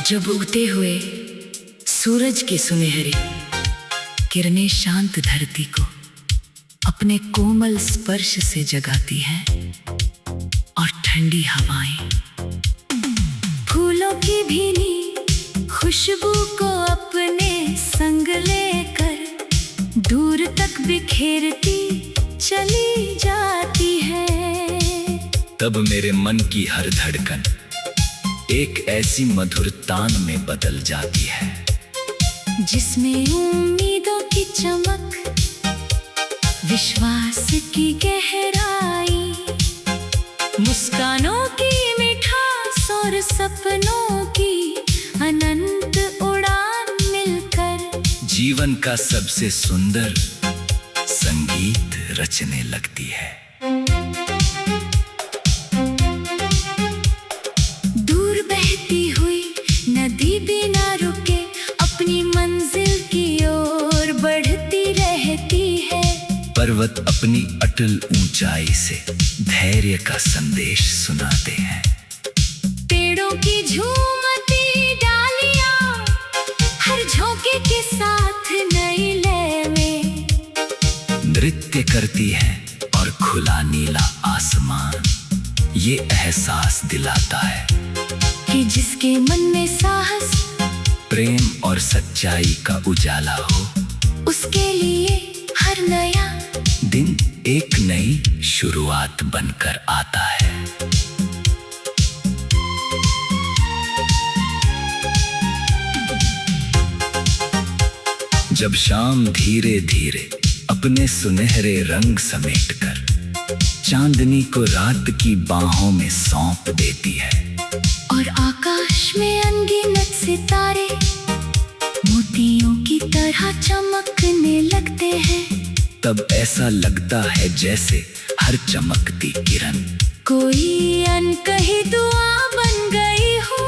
जब उगते हुए सूरज के सुनहरे किरणें शांत धरती को अपने कोमल स्पर्श से जगाती हैं और ठंडी हवाएं फूलों की भीनी खुशबू को अपने संग लेकर दूर तक बिखेरती चली जाती है। तब मेरे मन की हर धड़कन एक ऐसी मधुर तान में बदल जाती है जिसमें उम्मीदों की चमक, विश्वास की गहराई, मुस्कानों की मिठास और सपनों की अनंत उड़ान मिलकर जीवन का सबसे सुंदर संगीत रचने लगती है। दूर बहती हुई नदी बिना रुके अपनी मंजिल की ओर बढ़ती रहती है। पर्वत अपनी अटल ऊंचाई से धैर्य का संदेश सुनाते हैं। पेड़ों की झूमती डालियां हर झोंके के साथ नई लय में नृत्य करती है और खुला नीला आसमान ये एहसास दिलाता है कि जिसके मन में साहस, प्रेम और सच्चाई का उजाला हो, उसके लिए हर नया दिन एक नई शुरुआत बनकर आता है। जब शाम धीरे धीरे अपने सुनहरे रंग समेटकर चांदनी को रात की बाहों में सौंप देती है और आकाश में अनगिनत सितारे मोतियों की तरह चमकने लगते हैं, तब ऐसा लगता है जैसे हर चमकती किरण कोई अनकही दुआ बन गई हो।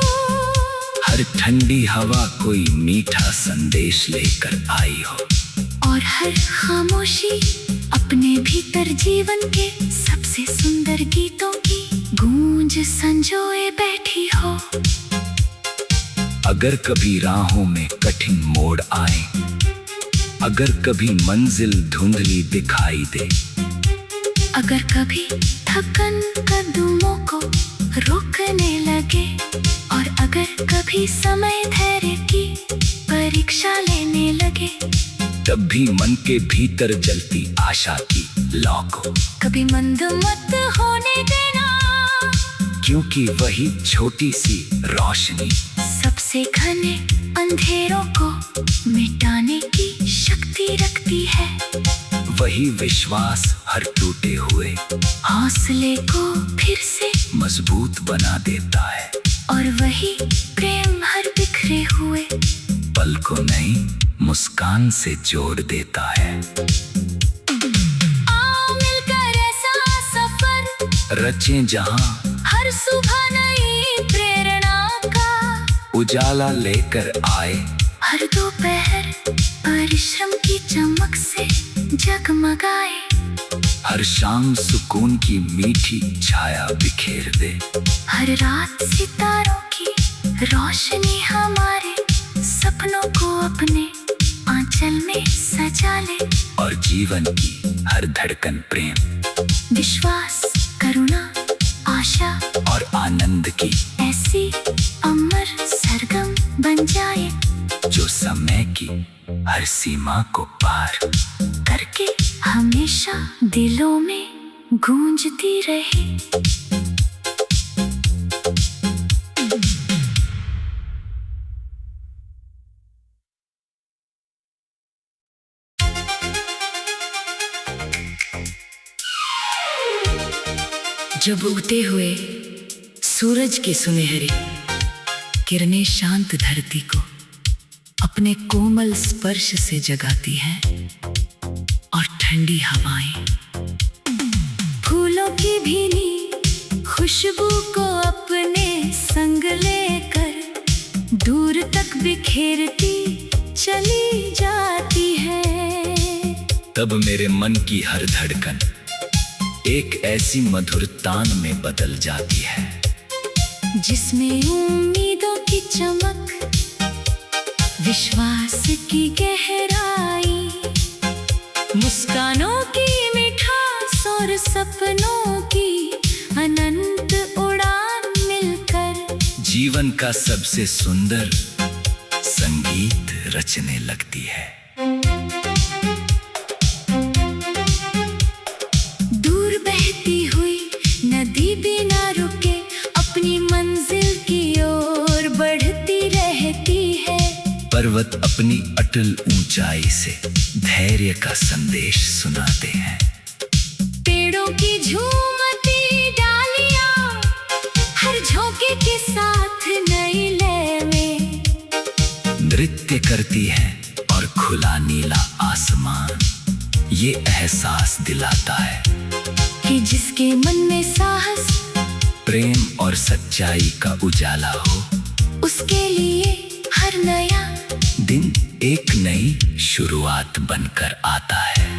हर ठंडी हवा कोई मीठा संदेश लेकर आई हो और हर खामोशी अपने भीतर जीवन के सबसे सुंदर गीतों की गूंज संजोए बैठी हो। अगर कभी राहों में कठिन मोड़ आए, अगर कभी मंजिल धुंधली दिखाई दे, अगर कभी थकन कदमों को रोकने लगे और अगर कभी समय धैर्य की परीक्षा लेने लगे, तब भी मन के भीतर जलती आशा की लौ को कभी मंद मत होने देना, क्योंकि वही छोटी सी रोशनी सबसे घने अंधेरों को मिटाने की शक्ति रखती है। वही विश्वास हर टूटे हुए हौसले को फिर से मजबूत बना देता है और वही प्रेम हर बिखरे हुए पल को नई मुस्कान से जोड़ देता है। आओ मिलकर ऐसा सफर रचें जहां हर सुबह नई प्रेरणा का उजाला लेकर आए, हर दोपहर परिश्रम की चमक से जगमगाए, हर शाम सुकून की मीठी छाया बिखेर दे, हर रात सितारों की रोशनी हमारे सपनों को अपने आंचल में सजा ले और जीवन की हर धड़कन प्रेम, विश्वास, करुणा, आशा और आनंद की ऐसी अमर सरगम बन जाए जो समय की हर सीमा को पार करके हमेशा दिलों में गूंजती रहे। जब उगते हुए सूरज के सुनहरे किरणें शांत धरती को अपने कोमल स्पर्श से जगाती हैं और ठंडी हवाएं फूलों की भीनी खुशबू को अपने संग लेकर दूर तक बिखेरती चली जाती है। तब मेरे मन की हर धड़कन एक ऐसी मधुर तान में बदल जाती है जिसमें उम्मीदों की चमक, विश्वास की गहराई, मुस्कानों की मिठास और सपनों की अनंत उड़ान मिलकर जीवन का सबसे सुंदर संगीत रचने लगती है। दूर बहती हुई नदी बिना रुके अपनी मंजिल की ओर बढ़ती रहती है। पर्वत अपनी अटल ऊंचाई से धैर्य का संदेश सुनाते हैं। पेड़ों की झूमती डालियां हर झोंके के साथ नई लय में नृत्य करती है और खुला नीला आसमान ये एहसास दिलाता है कि जिसके मन में साहस, प्रेम और सच्चाई का उजाला हो, उसके लिए हर नया दिन एक नई शुरुआत बनकर आता है।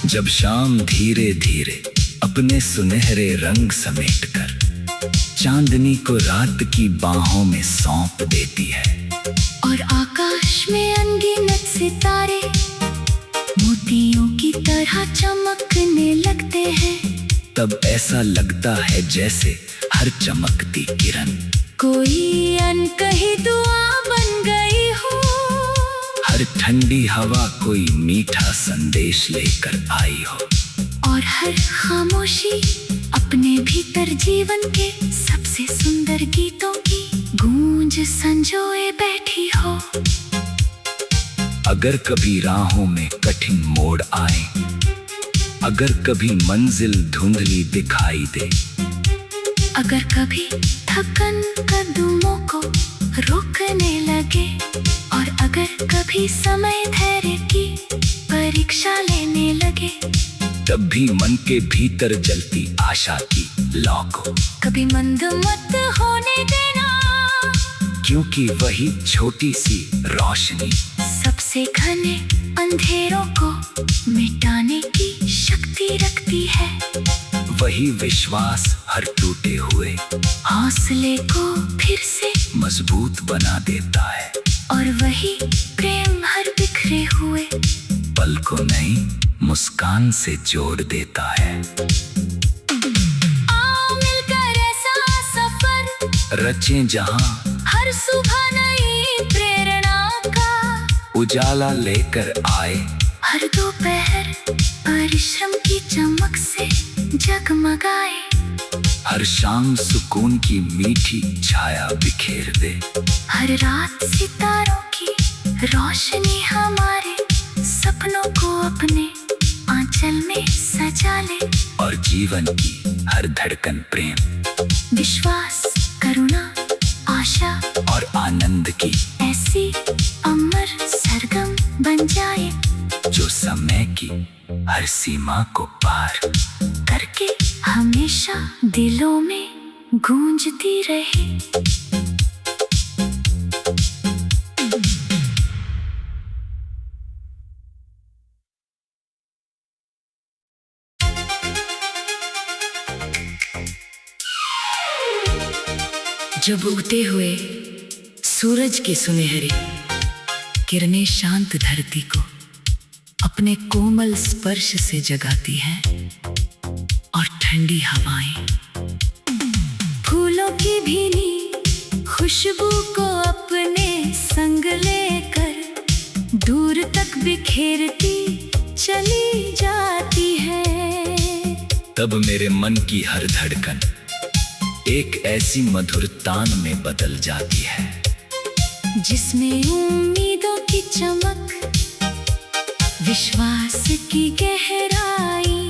जब शाम धीरे धीरे अपने सुनहरे रंग समेटकर चांदनी को रात की बाहों में सौंप देती है और आकाश में अनगिनत सितारे मोतियों की तरह चमकने लगते हैं, तब ऐसा लगता है जैसे हर चमकती किरण कोई अनकही दुआ बन गई हो। हर ठंडी हवा कोई मीठा संदेश लेकर आई हो और हर खामोशी अपने भीतर जीवन के सबसे सुंदर गीतों की गूंज संजोए बैठी हो। अगर कभी राहों में कठिन मोड़ आए, अगर कभी मंजिल धुंधली दिखाई दे, अगर कभी थकन कदमों को रोकने लगे और अगर कभी समय धैर्य की परीक्षा लेने लगे, तब भी मन के भीतर जलती आशा की लौ को कभी मंद मत होने देना, क्योंकि वही छोटी सी रोशनी सबसे घने अंधेरों को मिटाने की शक्ति रखती है। वही विश्वास हर टूटे हुए हौसले को फिर से मजबूत बना देता है और वही प्रेम हर बिखरे हुए पल को नई मुस्कान से जोड़ देता है। आओ मिलकर ऐसा सफर रचें जहां हर सुबह नई प्रेरणा का उजाला लेकर आए, हर दोपहर परिश्रम की चमक से जगमगाए, हर शाम सुकून की मीठी छाया बिखेर दे, हर रात सितारों की रोशनी हमारे सपनों को अपने आंचल में सजा ले और जीवन की हर धड़कन प्रेम, विश्वास, करुणा, आशा और आनंद की ऐसी अमर सरगम बन जाए जो समय की हर सीमा को पार करके हमेशा दिलों में गूंजती रहे। जब उगते हुए सूरज की सुनहरी किरणें शांत धरती को अपने कोमल स्पर्श से जगाती हैं और ठंडी हवाएं फूलों की भीनी खुशबू को अपने संग लेकर दूर तक बिखेरती चली जाती है। तब मेरे मन की हर धड़कन एक ऐसी मधुर तान में बदल जाती है जिसमें उम्मीदों की चमक, विश्वास की गहराई,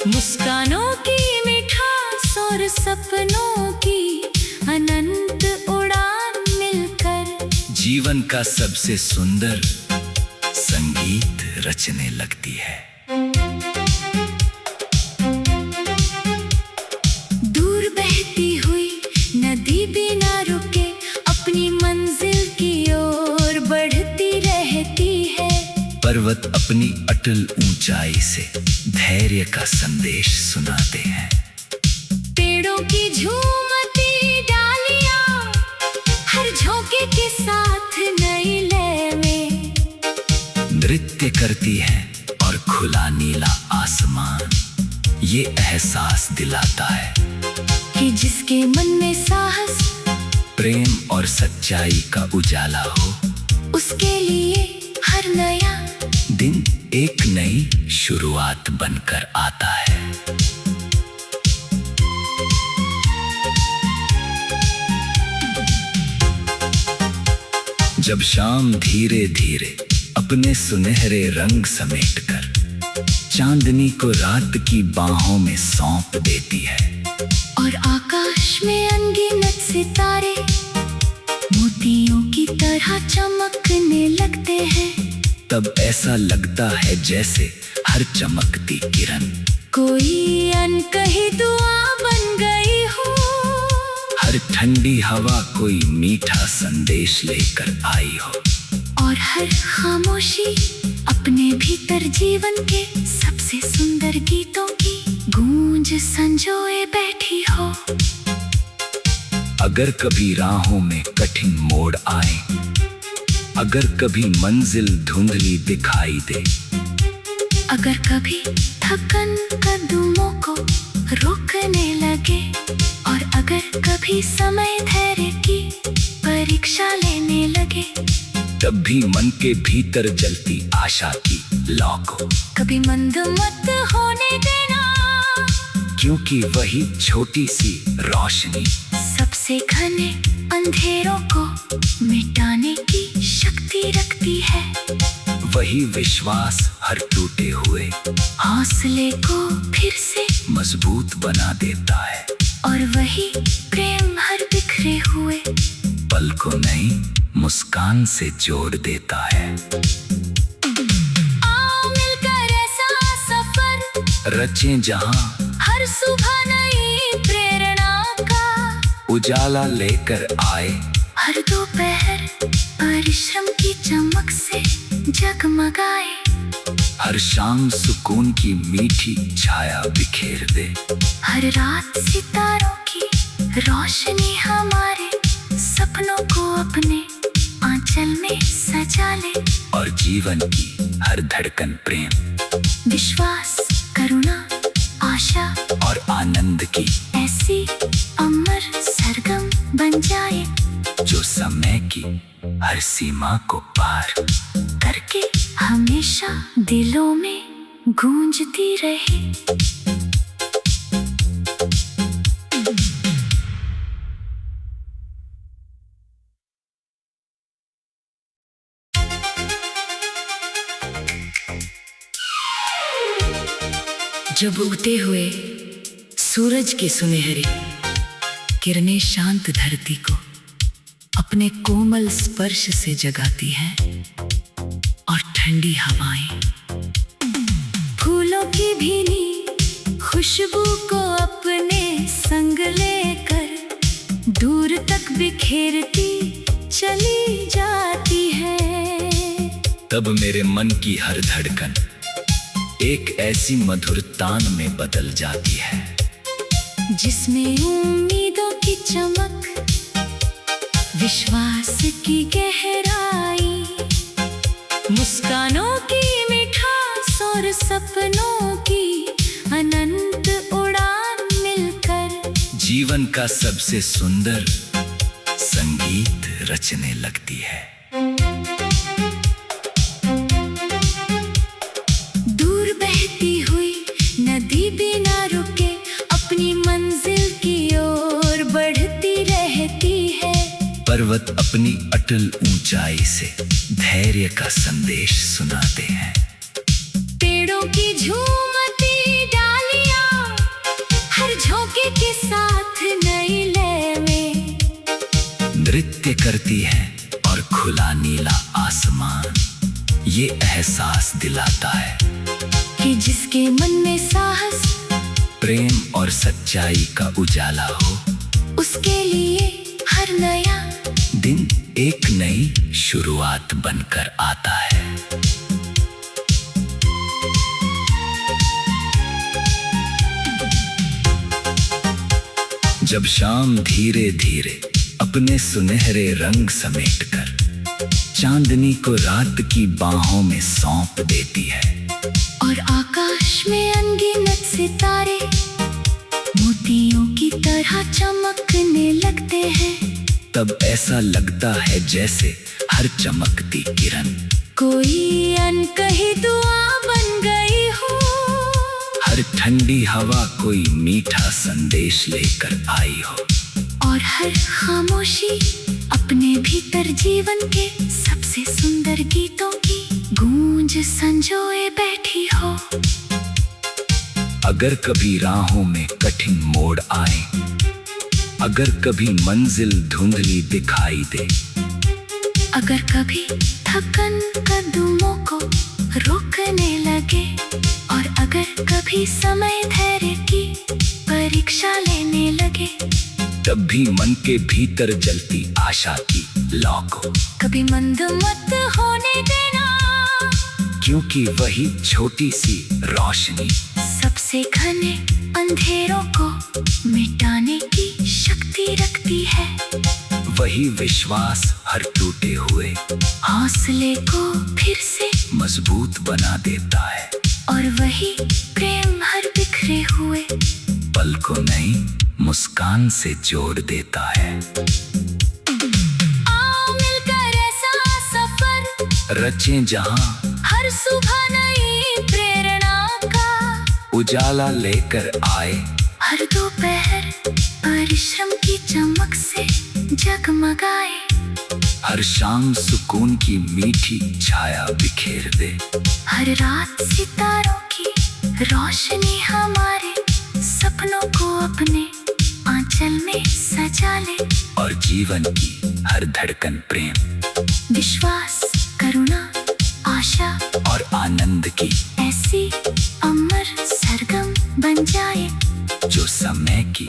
मुस्कानों की मिठास और सपनों की अनंत उड़ान मिलकर जीवन का सबसे सुंदर संगीत रचने लगती है। दूर बहती हुई नदी बिना रुके अपनी मंजिल की ओर बढ़ती रहती है। पर्वत अपनी अटल ऊंचाई से धैर्य का संदेश सुनाते हैं। पेड़ों की झूमती डालियां हर झोंके के साथ नई लय में नृत्य करती है और खुला नीला आसमान ये एहसास दिलाता है कि जिसके मन में साहस प्रेम और सच्चाई का उजाला हो, उसके लिए हर नया दिन एक नई शुरुआत बनकर आता है। जब शाम धीरे धीरे अपने सुनहरे रंग समेटकर चांदनी को रात की बाहों में सौंप देती है और आकाश में अनगिनत सितारे मोतियों की तरह चमकने लगते हैं, तब ऐसा लगता है जैसे हर चमकती किरण कोई अनकही दुआ बन गई हो। हर ठंडी हवा कोई मीठा संदेश लेकर आई हो और हर खामोशी अपने भीतर जीवन के सबसे सुंदर गीतों की गूंज संजोए बैठी हो। अगर कभी राहों में कठिन मोड़ आए, अगर कभी मंजिल धुंधली दिखाई दे, अगर कभी थकन कदमों को रोकने लगे और अगर कभी समय धैर्य की परीक्षा लेने लगे, तब भी मन के भीतर जलती आशा की लौ को कभी मंद मत होने देना, क्योंकि वही छोटी सी रोशनी सबसे घने अंधेरों को मिटाने की शक्ति रखती है। वही विश्वास हर टूटे हुए हौसले को फिर से मजबूत बना देता है और वही प्रेम हर बिखरे हुए पल को नई मुस्कान से जोड़ देता है। आओ मिलकर ऐसा सफर रचें जहां हर सुबह नई प्रेरणा का उजाला लेकर आए, हर दोपहर परिश्रम की चमक से जगमगाए, हर शाम सुकून की मीठी छाया बिखेर दे, हर रात सितारों की रोशनी हमारे सपनों को अपने आंचल में सजा ले और जीवन की हर धड़कन प्रेम, विश्वास, करुणा, आशा और आनंद की ऐसी अमर सरगम बन जाए जो समय की हर सीमा को पार करके हमेशा दिलों में गूंजती रहे। जब उगते हुए सूरज की सुनहरी किरणें शांत धरती को अपने कोमल स्पर्श से जगाती हैं और ठंडी हवाएं फूलों की भीनी खुशबू को अपने संग लेकर दूर तक बिखेरती चली जाती है। तब मेरे मन की हर धड़कन एक ऐसी मधुर तान में बदल जाती है जिसमें उम्मीदों की चमक, विश्वास की गहराई, मुस्कानों की मिठास और सपनों की अनंत उड़ान मिलकर जीवन का सबसे सुंदर संगीत रचने लगती है। दूर बहती हुई नदी बिना रुके अपनी मंजिल की ओर बढ़ती रहती है। पर्वत अपनी अटल ऊंचाई से धैर्य का संदेश सुनाते हैं। पेड़ों की झूमती डालियां हर झोंके के साथ नई लय में नृत्य करती है और खुला नीला आसमान ये एहसास दिलाता है कि जिसके मन में साहस, प्रेम और सच्चाई का उजाला हो, उसके लिए हर नया दिन एक नई शुरुआत बनकर आता है। जब शाम धीरे धीरे अपने सुनहरे रंग समेटकर चांदनी को रात की बाहों में सौंप देती है, और आकाश में अनगिनत सितारे मोतियों की तरह चमकने लगते हैं। तब ऐसा लगता है जैसे हर चमकती किरण कोई अनकही दुआ बन गई हो। हर ठंडी हवा कोई मीठा संदेश लेकर आई हो, और हर खामोशी अपने भीतर जीवन के सबसे सुंदर गीतों की गूंज संजोए बैठी हो। अगर कभी राहों में कठिन मोड़ आए, अगर कभी मंजिल धुंधली दिखाई दे, अगर कभी थकन कदमों को रोकने लगे, और अगर कभी समय धैर्य की परीक्षा लेने लगे, तब भी मन के भीतर जलती आशा की लौ को कभी मंद मत होने देना, क्योंकि वही छोटी सी रोशनी सबसे घने अंधेरों को मिटाने की शक्ति रखती है। वही विश्वास हर टूटे हुए हौसले को फिर से मजबूत बना देता है, और वही प्रेम हर बिखरे हुए पल को नई मुस्कान से जोड़ देता है। आओ मिलकर ऐसा सफर रचें जहां हर सुबह नई प्रेरणा का उजाला लेकर आए, हर दोपहर परिश्रम की चमक से जगमगाए, हर शाम सुकून की मीठी छाया बिखेर दे, हर रात सितारों की रोशनी हमारे सपनों को अपने आंचल में सजा ले, और जीवन की हर धड़कन प्रेम, विश्वास, करुणा, आशा और आनंद की ऐसी अमर सरगम बन जाए, जो समय की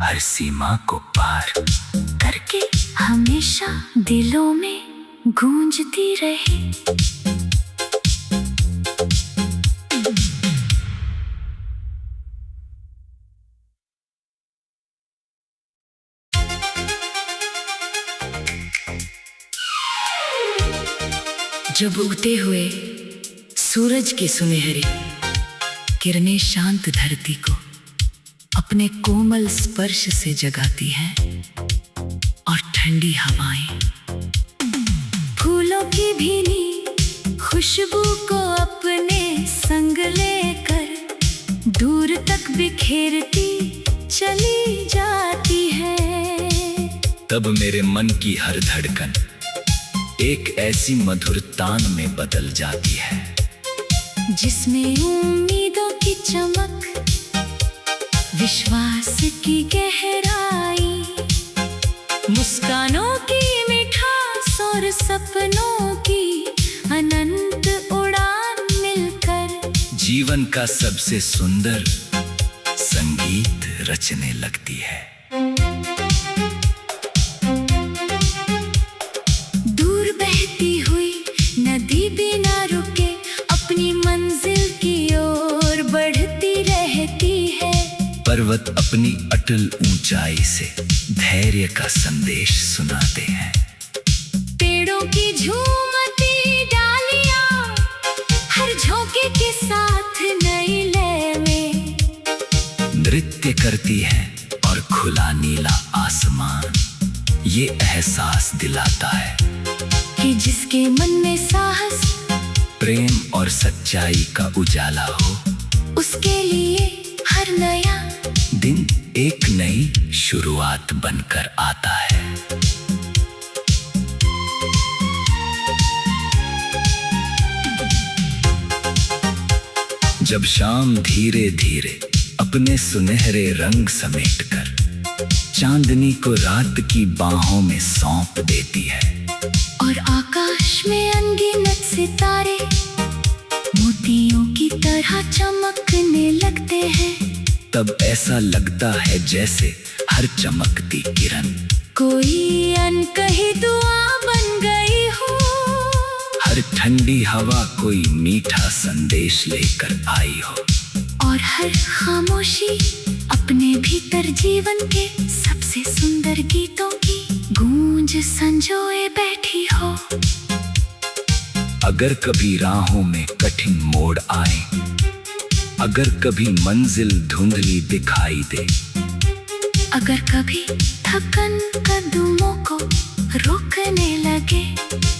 हर सीमा को पार करके हमेशा दिलों में गूंजती रहे। जब उगते हुए सूरज की सुनहरी किरणें शांत धरती को अपने कोमल स्पर्श से जगाती हैं, और ठंडी हवाएं फूलों की भीनी खुशबू को अपने संग लेकर दूर तक बिखेरती चली जाती है। तब मेरे मन की हर धड़कन एक ऐसी मधुर तान में बदल जाती है, जिसमें उम्मीदों की चमक, विश्वास की गहराई, मुस्कानों की मिठास और सपनों की अनंत उड़ान मिलकर जीवन का सबसे सुंदर संगीत रचने लगती है। दूर बहती हुई नदी बिना रुके अपनी मंजिल की ओर बढ़ती रहती है, पर्वत अपनी अटल ऊंचाई से धैर्य का संदेश सुनाते हैं, पेड़ों की झूमती डालियां हर झोंके के साथ नई लय में नृत्य करती हैं, और खुला नीला आसमान ये एहसास दिलाता है कि जिसके मन में साहस, प्रेम और सच्चाई का उजाला हो, उसके लिए हर नया दिन एक नई शुरुआत बनकर आता है। जब शाम धीरे धीरे अपने सुनहरे रंग समेटकर चांदनी को रात की बाहों में सौंप देती है, और आकाश में अनगिनत सितारे मोतियों की तरह चमकने लगते हैं, तब ऐसा लगता है जैसे हर चमकती किरण कोई अनकही दुआ बन गई हो। हर ठंडी हवा कोई मीठा संदेश लेकर आई हो, और हर खामोशी अपने भीतर जीवन के सबसे सुंदर गीतों की गूंज संजोए बैठी हो। अगर कभी राहों में कठिन मोड़ आए, अगर कभी मंजिल धुंधली दिखाई दे, अगर कभी थकन कदमों को रोकने लगे,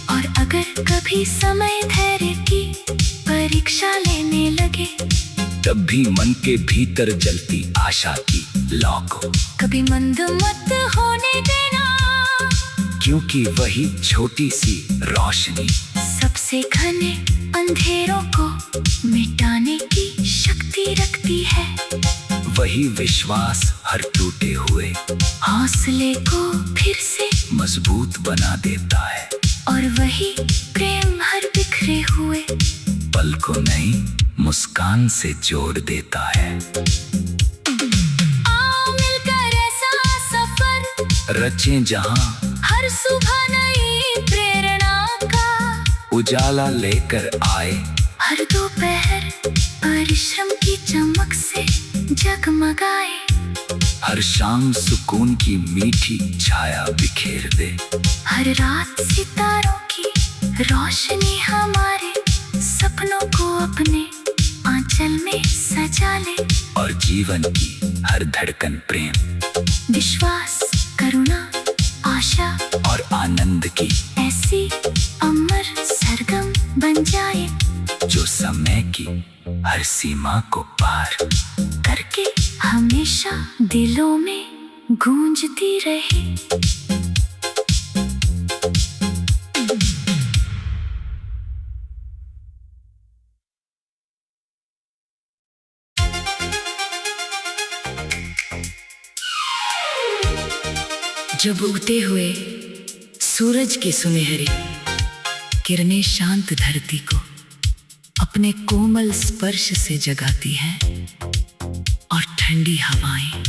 और अगर कभी समय धैर्य की परीक्षा लेने लगे, तब भी मन के भीतर जलती आशा की लौ को कभी मंद मत होने देना, क्योंकि वही छोटी सी रोशनी सबसे घने अंधेरों को मिटाने की शक्ति रखती है। वही विश्वास हर टूटे हुए हौसले को फिर से मजबूत बना देता है, और वही प्रेम हर बिखरे हुए पल को नई मुस्कान से जोड़ देता है। आओ मिलकर ऐसा सफर रचें जहां हर सुबह नई प्रेरणा का उजाला लेकर आए, हर दोपहर परिश्रम की चमक से जगमगाए, हर शाम सुकून की मीठी छाया बिखेर दे, हर रात सितारों की रोशनी हमारे सपनों को अपने आंचल में सजा ले, और जीवन की हर धड़कन प्रेम, विश्वास, करुणा, आशा और आनंद की ऐसी अमर सरगम बन जाए, जो समय की हर सीमा को पार करके हमेशा दिलों में गूंजती रहे। जब उगते हुए सूरज की सुनहरी किरणें शांत धरती को अपने कोमल स्पर्श से जगाती हैं, और ठंडी हवाएं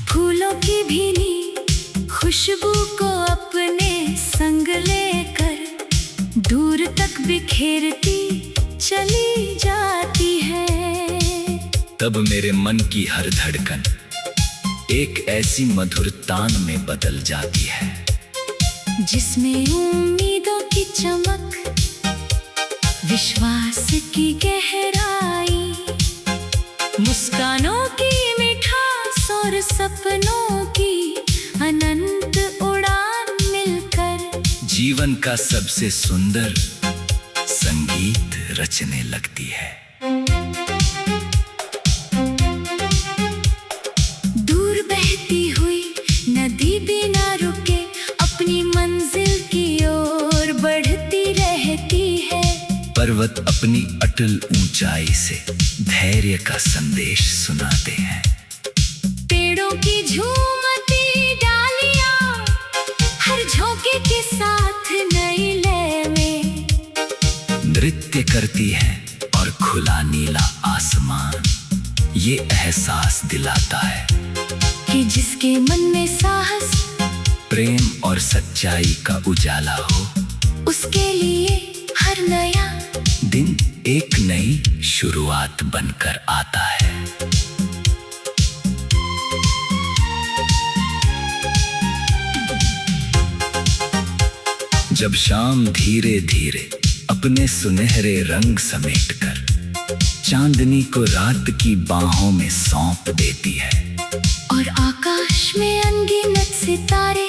फूलों की भीनी खुशबू को अपने संग लेकर दूर तक बिखेरती चली जाती है। तब मेरे मन की हर धड़कन एक ऐसी मधुर तान में बदल जाती है, जिसमें उम्मीदों की चमक, विश्वास की गहराई, मुस्कानों की मिठास और सपनों की अनंत उड़ान मिलकर जीवन का सबसे सुंदर संगीत रचने लगती है। दूर बहती हुई नदी बिना रुके अपनी मंजिल की ओर बढ़ती रहती है, पर्वत अपनी अटल ऊंचाई से धैर्य का संदेश सुनाते हैं, पेड़ों की झूमती डालियां हर झोंके के साथ नई लय में नृत्य करती है, और खुला नीला आसमान ये एहसास दिलाता है कि जिसके मन में साहस, प्रेम और सच्चाई का उजाला हो, उसके लिए हर नया दिन एक नई शुरुआत बनकर आता है। जब शाम धीरे धीरे अपने सुनहरे रंग समेटकर चांदनी को रात की बाहों में सौंप देती है, और आकाश में अनगिनत सितारे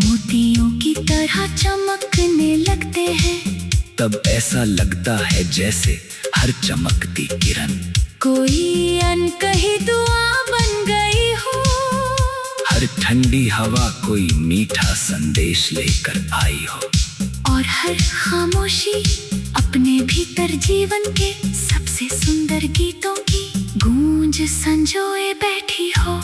मोतियों की तरह चमकने लगते हैं, तब ऐसा लगता है जैसे हर चमकती किरण कोई अनकही दुआ बन गई हो, हर ठंडी हवा कोई मीठा संदेश लेकर आई हो, और हर खामोशी अपने भीतर जीवन के सबसे सुंदर गीतों की गूंज संजोए बैठी हो।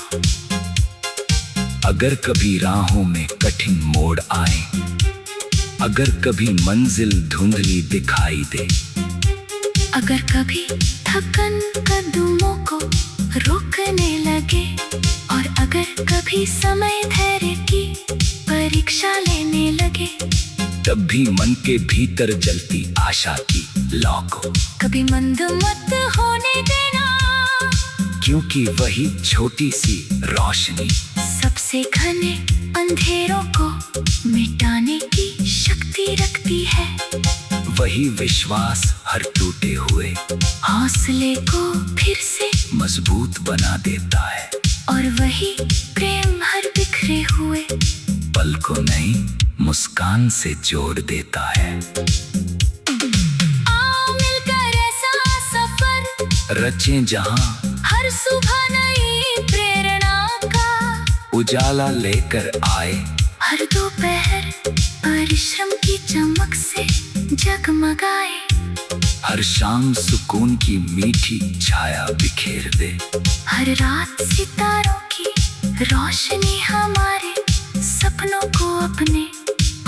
अगर कभी राहों में कठिन मोड़ आए, अगर कभी मंजिल धुंधली दिखाई दे, अगर कभी थकन कदमों को रोकने लगे, और अगर कभी समय धैर्य की परीक्षा लेने लगे, तब भी मन के भीतर जलती आशा की लौ को कभी मंद मत होने देना, क्योंकि वही छोटी सी रोशनी सबसे घने अंधेरों को मिटाने की शक्ति रखती है। वही विश्वास हर टूटे हुए हौसले को फिर से मजबूत बना देता है और वही प्रेम हर बिखरे हुए पल को नई मुस्कान से जोड़ देता है। आओ मिलकर ऐसा सफर रचें जहां हर सुबह नई प्रेरणा का उजाला लेकर आए, हर दोपहर परिश्रम की चमक से जगमगाए, हर शाम सुकून की मीठी छाया बिखेर दे, हर रात सितारों की रोशनी हमारे सपनों को अपने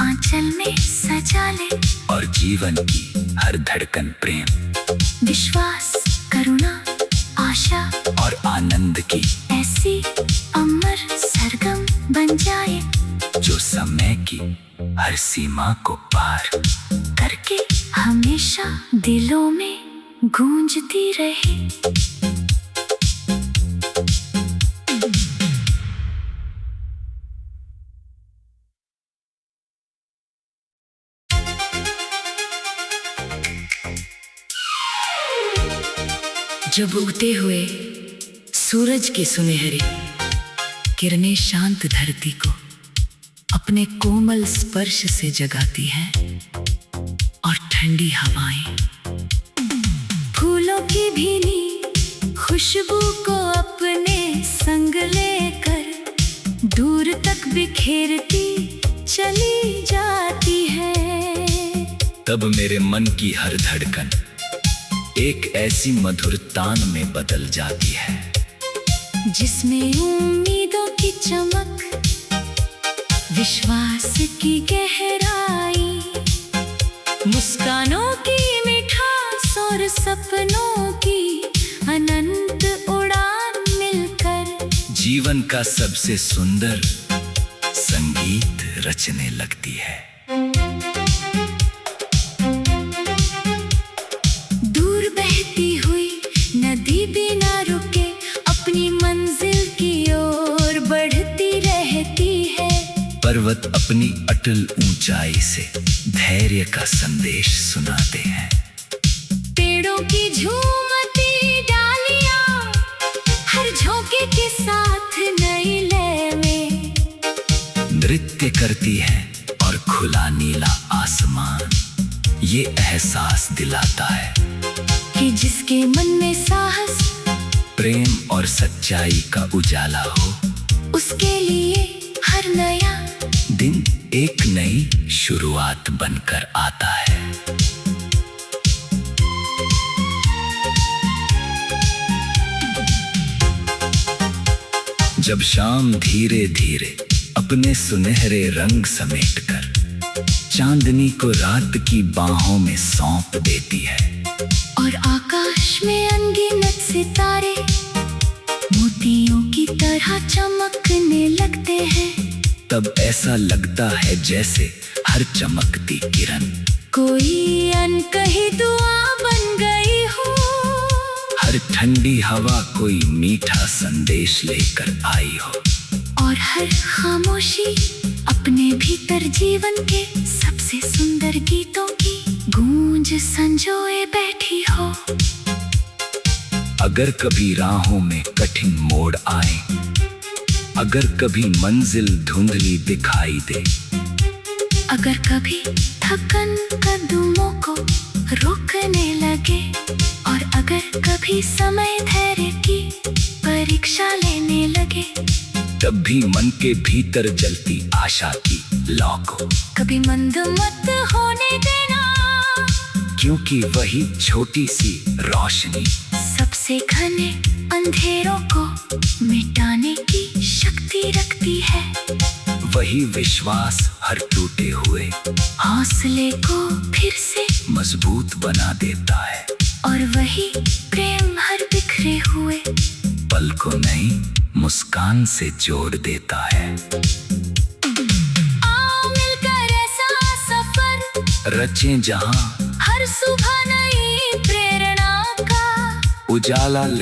आंचल में सजा ले, और जीवन की हर धड़कन प्रेम, विश्वास, करुणा, आशा और आनंद की ऐसी अमर सरगम बन जाए जो समय की हर सीमा को पार करके हमेशा दिलों में गूंजती रहे। जब उगते हुए सूरज की सुनहरी किरणें शांत धरती को अपने कोमल स्पर्श से जगाती हैं और ठंडी हवाएं फूलों की भीनी खुशबू को अपने संग लेकर दूर तक बिखेरती चली जाती है। तब मेरे मन की हर धड़कन एक ऐसी मधुर तान में बदल जाती है जिसमें उम्मीदों की चमक, विश्वास की गहराई, मुस्कानों की मिठास और सपनों की अनंत उड़ान मिलकर जीवन का सबसे सुंदर संगीत रचने लगती है। दूर बहती हुई नदी बिना रुके अपनी मंजिल की ओर बढ़ती रहती है। पर्वत अपनी अटल ऊंचाई से धैर्य का संदेश सुनाते हैं। पेड़ों की झूमती डालियां हर झोंके के साथ नई लय में नृत्य करती है और खुला नीला आसमान ये एहसास दिलाता है कि जिसके मन में साहस, प्रेम और सच्चाई का उजाला हो, उसके लिए हर नया दिन एक नई शुरुआत बनकर आता है। जब शाम धीरे धीरे अपने सुनहरे रंग समेटकर चांदनी को रात की बाहों में सौंप देती है और आकाश में अनगिनत सितारे मोतियों की तरह चमकने लगते हैं, तब ऐसा लगता है जैसे हर चमकती किरण कोई अनकही दुआ बन गई हो। हर ठंडी हवा कोई मीठा संदेश लेकर आई हो और हर खामोशी अपने भीतर जीवन के सबसे सुंदर गीतों की गूंज संजोए बैठी हो। अगर कभी राहों में कठिन मोड़ आए, अगर कभी मंजिल धुंधली दिखाई दे, अगर कभी थकन कदमों को रोकने लगे और अगर कभी समय धैर्य की परीक्षा लेने लगे, तब भी मन के भीतर जलती आशा की लौ को कभी मंद मत होने देना, क्योंकि वही छोटी सी रोशनी सबसे घने अंधेरों को मिटाने की शक्ति रखती है। वही विश्वास हर टूटे हुए हौसले को फिर से मजबूत बना देता है और वही प्रेम हर बिखरे हुए पल को नई मुस्कान से जोड़ देता है। आओ मिलकर ऐसा सफर रचें जहां हर सुबह नई प्रेरणा का उजाला ले